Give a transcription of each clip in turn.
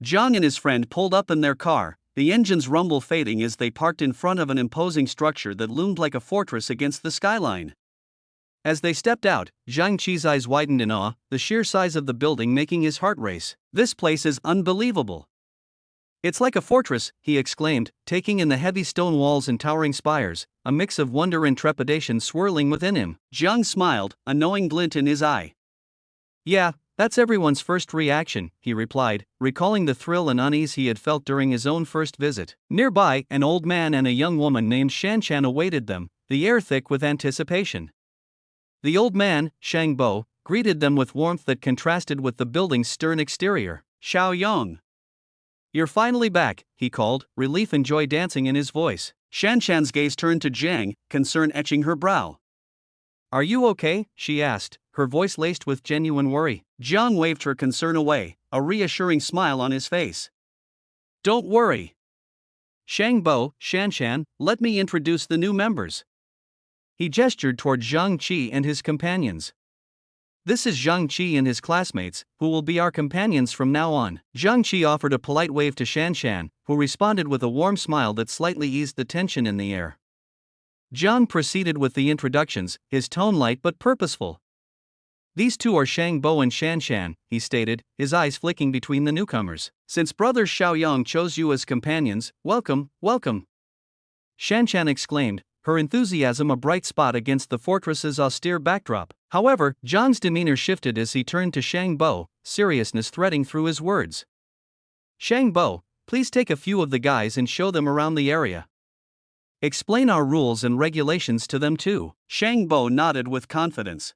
Zhang and his friend pulled up in their car, the engine's rumble fading as they parked in front of an imposing structure that loomed like a fortress against the skyline. As they stepped out, Zhang Qi's eyes widened in awe, the sheer size of the building making his heart race. "This place is unbelievable. It's like a fortress," he exclaimed, taking in the heavy stone walls and towering spires, a mix of wonder and trepidation swirling within him. Zhang smiled, a knowing glint in his eye. "Yeah, that's everyone's first reaction," he replied, recalling the thrill and unease he had felt during his own first visit. Nearby, an old man and a young woman named Shanshan awaited them, the air thick with anticipation. The old man, Shang Bo, greeted them with warmth that contrasted with the building's stern exterior. "Xiaoyong, you're finally back," he called, relief and joy dancing in his voice. Shanshan's gaze turned to Zhang, concern etching her brow. "Are you okay?" she asked, her voice laced with genuine worry. Zhang waved her concern away, a reassuring smile on his face. "Don't worry. Shang Bo, Shanshan, let me introduce the new members." He gestured toward Zhang Qi and his companions. "This is Zhang Qi and his classmates, who will be our companions from now on." Zhang Qi offered a polite wave to Shanshan, who responded with a warm smile that slightly eased the tension in the air. Zhang proceeded with the introductions, his tone light but purposeful. "These two are Shang Bo and Shanshan," he stated, his eyes flicking between the newcomers. "Since brothers Xiaoyong chose you as companions, welcome, welcome," Shanshan exclaimed, her enthusiasm a bright spot against the fortress's austere backdrop. However, Zhang's demeanor shifted as he turned to Shang Bo, seriousness threading through his words. "Shang Bo, please take a few of the guys and show them around the area. Explain our rules and regulations to them too." Shang Bo nodded with confidence.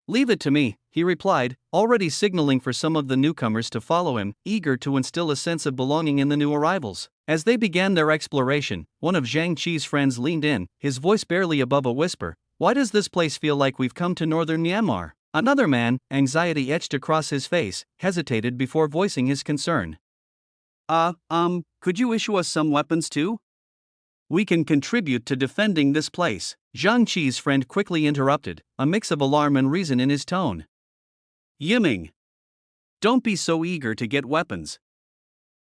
"Leave it to me," he replied, already signaling for some of the newcomers to follow him, eager to instill a sense of belonging in the new arrivals. As they began their exploration, one of Zhang Qi's friends leaned in, his voice barely above a whisper. "Why does this place feel like we've come to northern Myanmar?" Another man, anxiety etched across his face, hesitated before voicing his concern. Could you issue us some weapons too? We can contribute to defending this place." Zhang Qi's friend quickly interrupted, a mix of alarm and reason in his tone. "Yiming, don't be so eager to get weapons.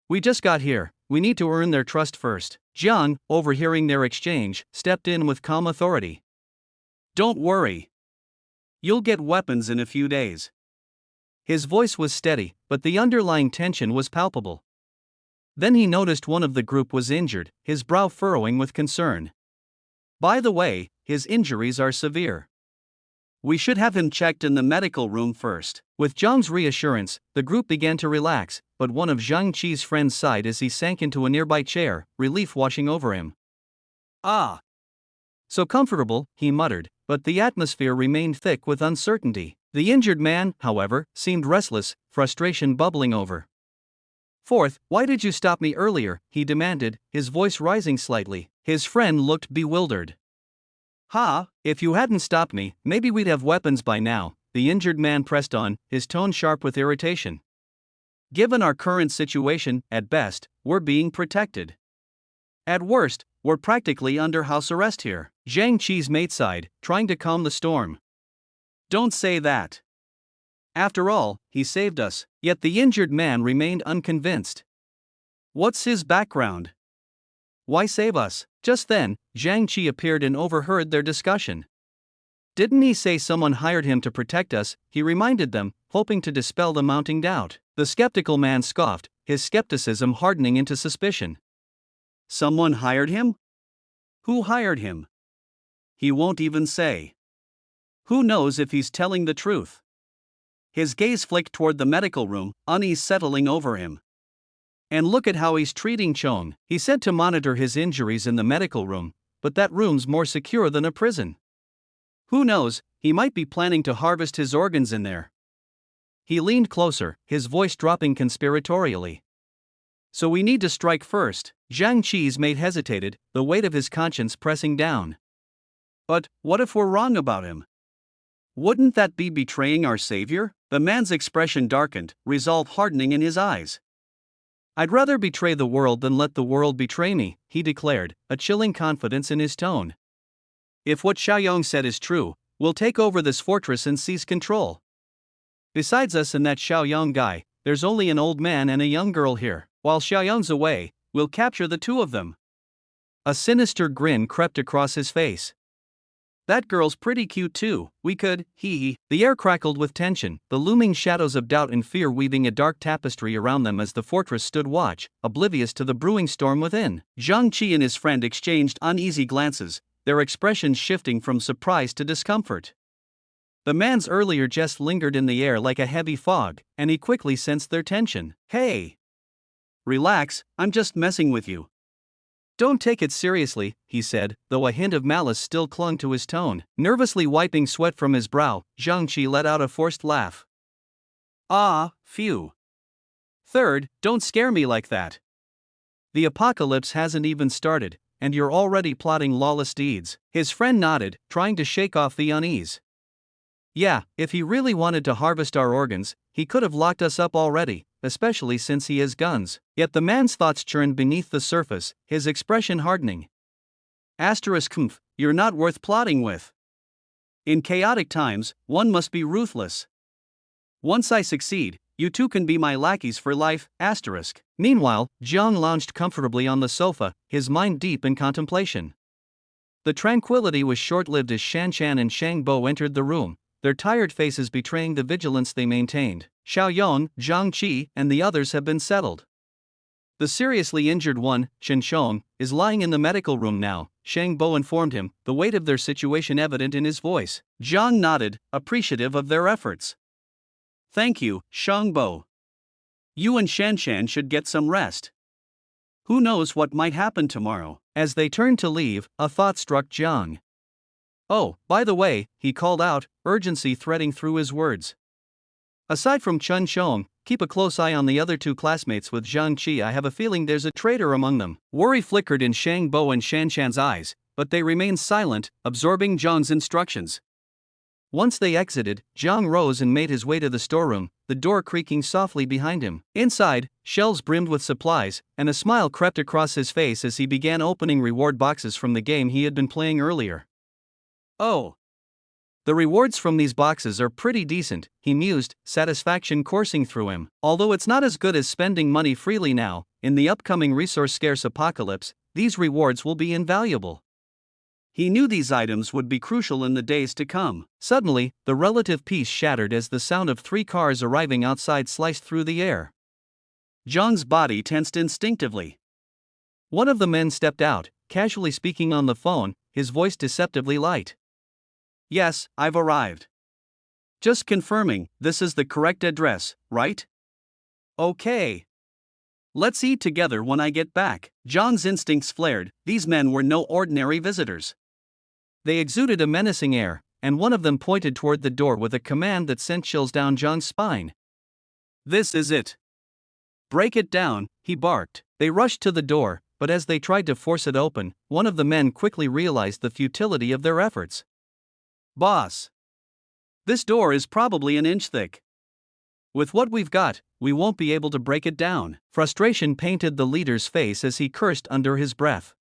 We just got here, we need to earn their trust first." Zhang, overhearing their exchange, stepped in with calm authority. "Don't worry. You'll get weapons in a few days." His voice was steady, but the underlying tension was palpable. Then he noticed one of the group was injured, his brow furrowing with concern. "By the way, his injuries are severe. We should have him checked in the medical room first." With Zhang's reassurance, the group began to relax, but one of Zhang Qi's friends sighed as he sank into a nearby chair, relief washing over him. "Ah. So comfortable," he muttered, but the atmosphere remained thick with uncertainty. The injured man, however, seemed restless, frustration bubbling over. "Fourth, why did you stop me earlier?" he demanded, his voice rising slightly. His friend looked bewildered. "Ha, if you hadn't stopped me, maybe we'd have weapons by now," the injured man pressed on, his tone sharp with irritation. "Given our current situation, at best, we're being protected. At worst, we're practically under house arrest here." Zhang Qi's mate sighed, trying to calm the storm. "Don't say that. After all, he saved us." Yet the injured man remained unconvinced. "What's his background? Why save us?" Just then, Zhang Qi appeared and overheard their discussion. "Didn't he say someone hired him to protect us?" he reminded them, hoping to dispel the mounting doubt. The skeptical man scoffed, his skepticism hardening into suspicion. "Someone hired him? Who hired him? He won't even say. Who knows if he's telling the truth?" His gaze flicked toward the medical room, unease settling over him. "And look at how he's treating Chong," he said to monitor his injuries in the medical room, "but that room's more secure than a prison. Who knows, he might be planning to harvest his organs in there." He leaned closer, his voice dropping conspiratorially. "So we need to strike first." Zhang Qi's mate hesitated, the weight of his conscience pressing down. "But what if we're wrong about him? Wouldn't that be betraying our savior?" The man's expression darkened, resolve hardening in his eyes. "I'd rather betray the world than let the world betray me," he declared, a chilling confidence in his tone. "If what Xiaoyong said is true, we'll take over this fortress and seize control. Besides us and that Xiaoyong guy, There's only an old man and a young girl here. While Xiaoyang's away, we'll capture the two of them. A sinister grin crept across his face. That girl's pretty cute too. We could, hee. The air crackled with tension, the looming shadows of doubt and fear weaving a dark tapestry around them as the fortress stood watch, oblivious to the brewing storm within. Zhang Qi and his friend exchanged uneasy glances, their expressions shifting from surprise to discomfort. The man's earlier jest lingered in the air like a heavy fog, and he quickly sensed their tension. Hey! Relax, I'm just messing with you. Don't take it seriously, he said, though a hint of malice still clung to his tone. Nervously wiping sweat from his brow, Zhang Qi let out a forced laugh. Ah, phew. Third, don't scare me like that. The apocalypse hasn't even started, and you're already plotting lawless deeds. His friend nodded, trying to shake off the unease. Yeah, if he really wanted to harvest our organs, he could have locked us up already, especially since he has guns. Yet the man's thoughts churned beneath the surface, his expression hardening. *, you're not worth plotting with. In chaotic times, one must be ruthless. Once I succeed, you two can be my lackeys for life. *. Meanwhile, Jiang lounged comfortably on the sofa, his mind deep in contemplation. The tranquility was short-lived as Shanshan and Shangbo entered the room, their tired faces betraying the vigilance they maintained. Xiaoyang, Zhang Qi, and the others have been settled. The seriously injured one, Chen Shong, is lying in the medical room now, Shangbo informed him, the weight of their situation evident in his voice. Zhang nodded, appreciative of their efforts. Thank you, Shangbo. You and Shanshan should get some rest. Who knows what might happen tomorrow? As they turned to leave, a thought struck Zhang. Oh, by the way, he called out, urgency threading through his words. Aside from Chen Shong, keep a close eye on the other two classmates with Zhang Qi. I have a feeling there's a traitor among them. Worry flickered in Shangbo and Shanshan's eyes, but they remained silent, absorbing Zhang's instructions. Once they exited, Zhang rose and made his way to the storeroom, the door creaking softly behind him. Inside, shelves brimmed with supplies, and a smile crept across his face as he began opening reward boxes from the game he had been playing earlier. Oh. The rewards from these boxes are pretty decent, he mused, satisfaction coursing through him. Although it's not as good as spending money freely now, in the upcoming resource-scarce apocalypse, these rewards will be invaluable. He knew these items would be crucial in the days to come. Suddenly, the relative peace shattered as the sound of 3 cars arriving outside sliced through the air. Zhang's body tensed instinctively. One of the men stepped out, casually speaking on the phone, his voice deceptively light. Yes, I've arrived. Just confirming, this is the correct address, right? Okay. Let's eat together when I get back. Zhang's instincts flared, these men were no ordinary visitors. They exuded a menacing air, and one of them pointed toward the door with a command that sent chills down Zhang's spine. This is it. Break it down, he barked. They rushed to the door, but as they tried to force it open, one of the men quickly realized the futility of their efforts. Boss. This door is probably an inch thick. With what we've got, we won't be able to break it down. Frustration painted the leader's face as he cursed under his breath.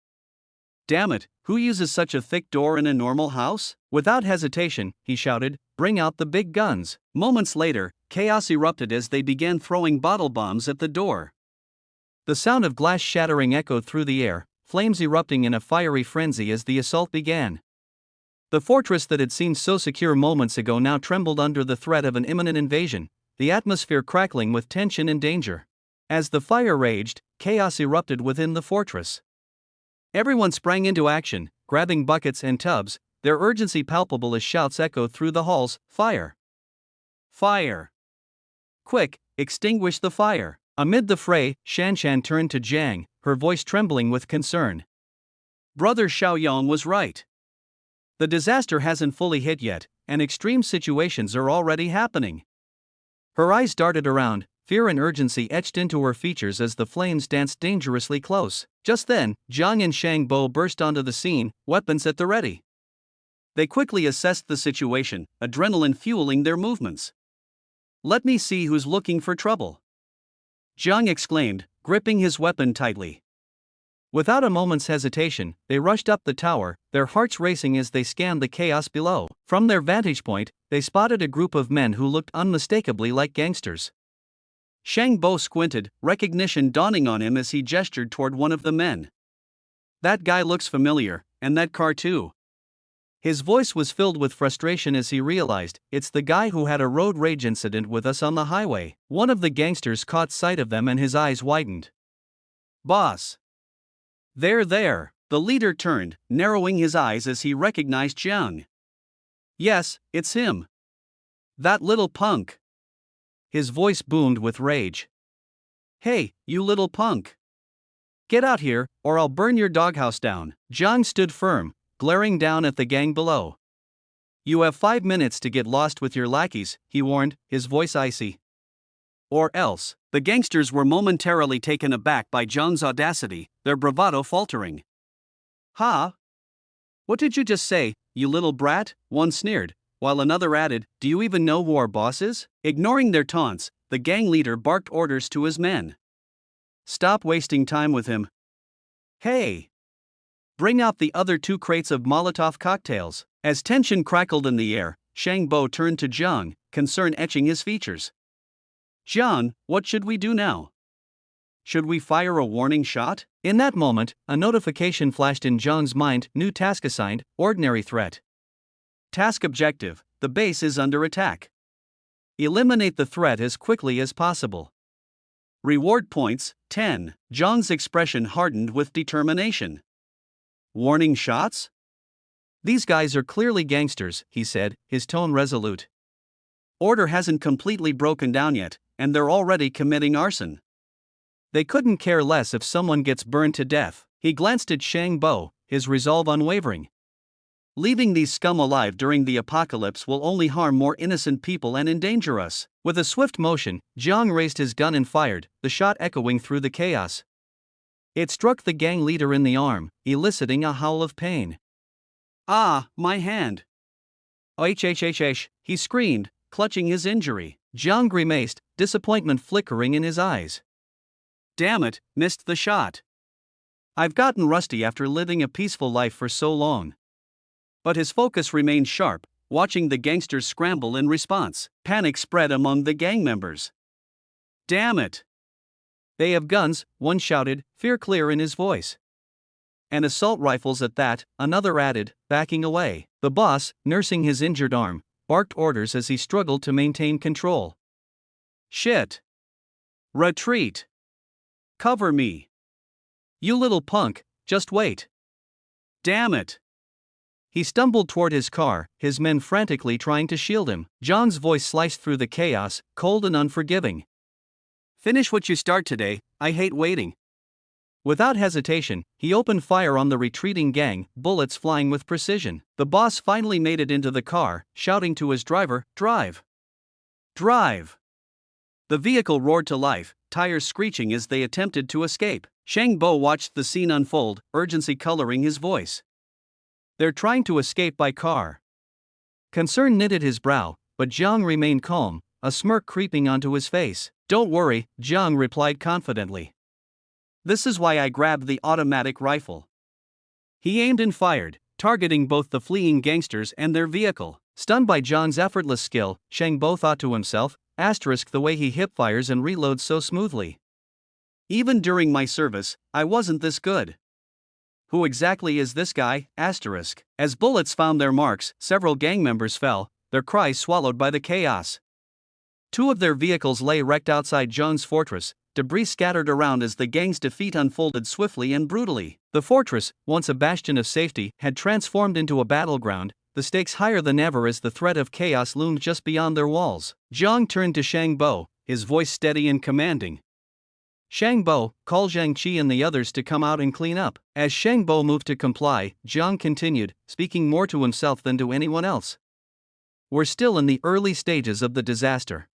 Damn it, who uses such a thick door in a normal house? Without hesitation, he shouted, bring out the big guns. Moments later, chaos erupted as they began throwing bottle bombs at the door. The sound of glass shattering echoed through the air, flames erupting in a fiery frenzy as the assault began. The fortress that had seemed so secure moments ago now trembled under the threat of an imminent invasion, the atmosphere crackling with tension and danger. As the fire raged, chaos erupted within the fortress. Everyone sprang into action, grabbing buckets and tubs, their urgency palpable as shouts echoed through the halls, fire! Fire! Quick, extinguish the fire! Amid the fray, Shanshan turned to Jiang, her voice trembling with concern. Brother Xiaoyang was right. The disaster hasn't fully hit yet, and extreme situations are already happening. Her eyes darted around, fear and urgency etched into her features as the flames danced dangerously close. Just then, Zhang and Shangbo burst onto the scene, weapons at the ready. They quickly assessed the situation, adrenaline fueling their movements. Let me see who's looking for trouble. Zhang exclaimed, gripping his weapon tightly. Without a moment's hesitation, they rushed up the tower, their hearts racing as they scanned the chaos below. From their vantage point, they spotted a group of men who looked unmistakably like gangsters. Shang Bo squinted, recognition dawning on him as he gestured toward one of the men. That guy looks familiar, and that car too. His voice was filled with frustration as he realized it's the guy who had a road rage incident with us on the highway. One of the gangsters caught sight of them and his eyes widened. Boss! There! The leader turned, narrowing his eyes as he recognized Jiang. Yes, it's him. That little punk. His voice boomed with rage. Hey, you little punk! Get out here, or I'll burn your doghouse down. Jiang stood firm, glaring down at the gang below. You have 5 minutes to get lost with your lackeys, he warned, his voice icy. Or else. The gangsters were momentarily taken aback by Jiang's audacity, their bravado faltering. Ha! What did you just say, you little brat? One sneered, while another added, do you even know who our boss is? Ignoring their taunts, the gang leader barked orders to his men. Stop wasting time with him. Hey! Bring out the other 2 crates of Molotov cocktails. As tension crackled in the air, Shang Bo turned to Jiang, concern etching his features. Jiang, what should we do now? Should we fire a warning shot? In that moment, a notification flashed in Jiang's mind. New task assigned, ordinary threat. Task objective, the base is under attack. Eliminate the threat as quickly as possible. Reward points, 10. Jiang's expression hardened with determination. Warning shots? These guys are clearly gangsters, he said, his tone resolute. Order hasn't completely broken down yet, and they're already committing arson. They couldn't care less if someone gets burned to death. He glanced at Shang Bo, his resolve unwavering. Leaving these scum alive during the apocalypse will only harm more innocent people and endanger us. With a swift motion, Jiang raised his gun and fired, the shot echoing through the chaos. It struck the gang leader in the arm, eliciting a howl of pain. Ah, my hand! HHHH, he screamed, clutching his injury. Jiang grimaced, disappointment flickering in his eyes. Damn it, missed the shot. I've gotten rusty after living a peaceful life for so long. But his focus remained sharp, watching the gangsters scramble in response. Panic spread among the gang members. Damn it! They have guns, one shouted, fear clear in his voice. And assault rifles at that, another added, backing away. The boss, nursing his injured arm, barked orders as he struggled to maintain control. Shit! Retreat! Cover me! You little punk, just wait! Damn it! He stumbled toward his car, his men frantically trying to shield him. Jiang's voice sliced through the chaos, cold and unforgiving. Finish what you start today, I hate waiting. Without hesitation, he opened fire on the retreating gang, bullets flying with precision. The boss finally made it into the car, shouting to his driver, drive! Drive! The vehicle roared to life, tires screeching as they attempted to escape. Shang Bo watched the scene unfold, urgency coloring his voice. They're trying to escape by car. Concern knitted his brow, but Jiang remained calm, a smirk creeping onto his face. Don't worry, Jiang replied confidently. This is why I grabbed the automatic rifle. He aimed and fired, targeting both the fleeing gangsters and their vehicle. Stunned by Jiang's effortless skill, Shang Bo thought to himself, asterisk the way he hip-fires and reloads so smoothly. Even during my service, I wasn't this good. Who exactly is this guy? Asterisk. As bullets found their marks, several gang members fell, their cries swallowed by the chaos. 2 of their vehicles lay wrecked outside Jiang's fortress, debris scattered around as the gang's defeat unfolded swiftly and brutally. The fortress, once a bastion of safety, had transformed into a battleground, the stakes higher than ever as the threat of chaos loomed just beyond their walls. Jiang turned to Shang Bo, his voice steady and commanding. Shang Bo, call Zhang Qi and the others to come out and clean up. As Shang Bo moved to comply, Jiang continued, speaking more to himself than to anyone else. We're still in the early stages of the disaster.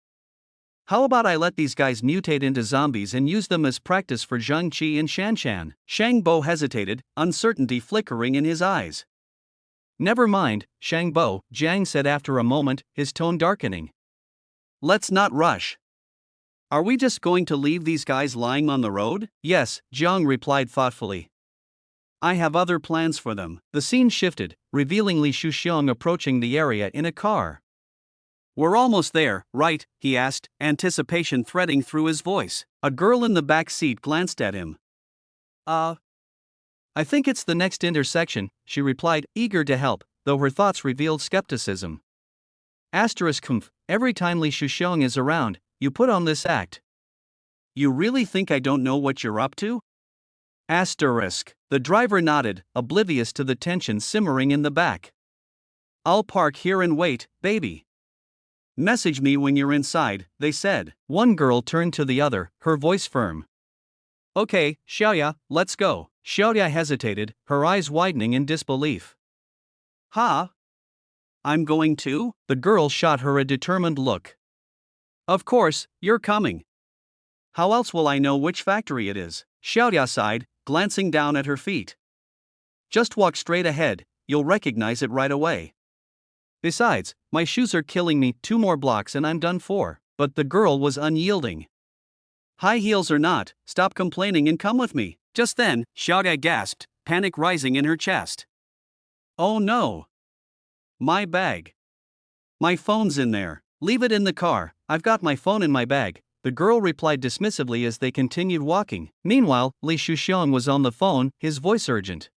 How about I let these guys mutate into zombies and use them as practice for Zhang Qi and Shanshan? Shang Bo hesitated, uncertainty flickering in his eyes. Never mind, Shang Bo, Jiang said after a moment, his tone darkening. Let's not rush. Are we just going to leave these guys lying on the road? Yes, Jiang replied thoughtfully. I have other plans for them. The scene shifted, revealing Li Shuxiang approaching the area in a car. We're almost there, right? He asked, anticipation threading through his voice. A girl in the back seat glanced at him. I think it's the next intersection, she replied, eager to help, though her thoughts revealed skepticism. *, every time Li Shuxiong is around, you put on this act. You really think I don't know what you're up to? *. The driver nodded, oblivious to the tension simmering in the back. I'll park here and wait, baby. Message me when you're inside, they said. One girl turned to the other, her voice firm. Okay, Xiaoya, let's go. Xiaoya hesitated, her eyes widening in disbelief. Ha? I'm going too? The girl shot her a determined look. Of course, you're coming. How else will I know which factory it is? Xiaoya sighed, glancing down at her feet. Just walk straight ahead, you'll recognize it right away. Besides, my shoes are killing me, 2 more blocks and I'm done for. But the girl was unyielding. High heels or not, stop complaining and come with me. Just then, Xiaoya gasped, panic rising in her chest. Oh no! My bag. My phone's in there. Leave it in the car, I've got my phone in my bag, the girl replied dismissively as they continued walking. Meanwhile, Li Shuxiong was on the phone, his voice urgent.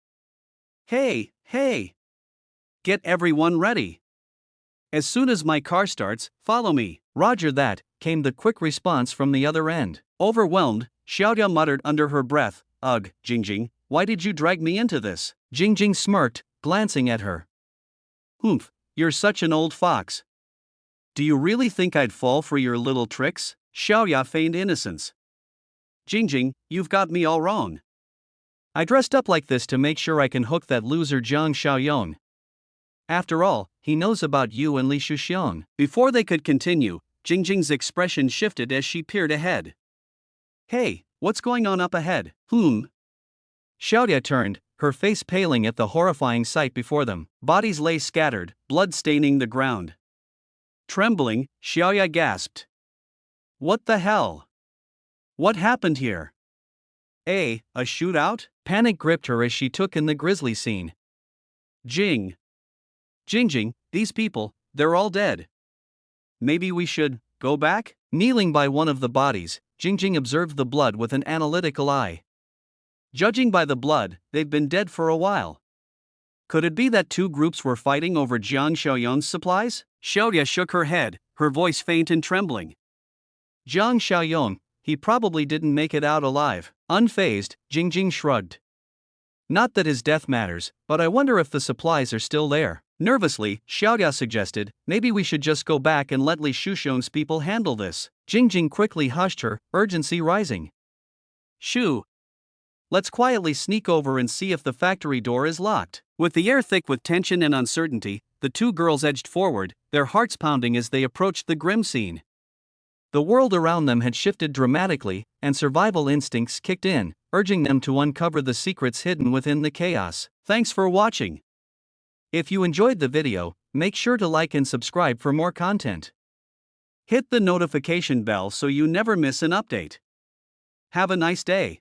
Hey! Get everyone ready. As soon as my car starts, follow me. Roger that, came the quick response from the other end. Overwhelmed, Xiaoya muttered under her breath, Ugh, Jingjing, why did you drag me into this? Jingjing smirked, glancing at her. You're such an old fox. Do you really think I'd fall for your little tricks? Xiaoya feigned innocence. Jingjing, you've got me all wrong. I dressed up like this to make sure I can hook that loser Jiang Xiaoyong. After all, he knows about you and Li Shuxiong. Before they could continue, Jingjing's expression shifted as she peered ahead. Hey, what's going on up ahead? Xiaoya turned, her face paling at the horrifying sight before them. Bodies lay scattered, blood staining the ground. Trembling, Xiaoya gasped. What the hell? What happened here? A shootout? Panic gripped her as she took in the grisly scene. Jingjing, these people, they're all dead. Maybe we should go back? Kneeling by one of the bodies, Jingjing observed the blood with an analytical eye. Judging by the blood, they've been dead for a while. Could it be that 2 groups were fighting over Jiang Xiaoyong's supplies? Xiaoya shook her head, her voice faint and trembling. Jiang Xiaoyong, he probably didn't make it out alive. Unfazed, Jingjing shrugged. Not that his death matters, but I wonder if the supplies are still there. Nervously, Xiaoya suggested, maybe we should just go back and let Li Shuxiong's people handle this. Jingjing quickly hushed her, urgency rising. Shoo! Let's quietly sneak over and see if the factory door is locked. With the air thick with tension and uncertainty, the 2 girls edged forward, their hearts pounding as they approached the grim scene. The world around them had shifted dramatically, and survival instincts kicked in, urging them to uncover the secrets hidden within the chaos. Thanks for watching. If you enjoyed the video, make sure to like and subscribe for more content. Hit the notification bell so you never miss an update. Have a nice day.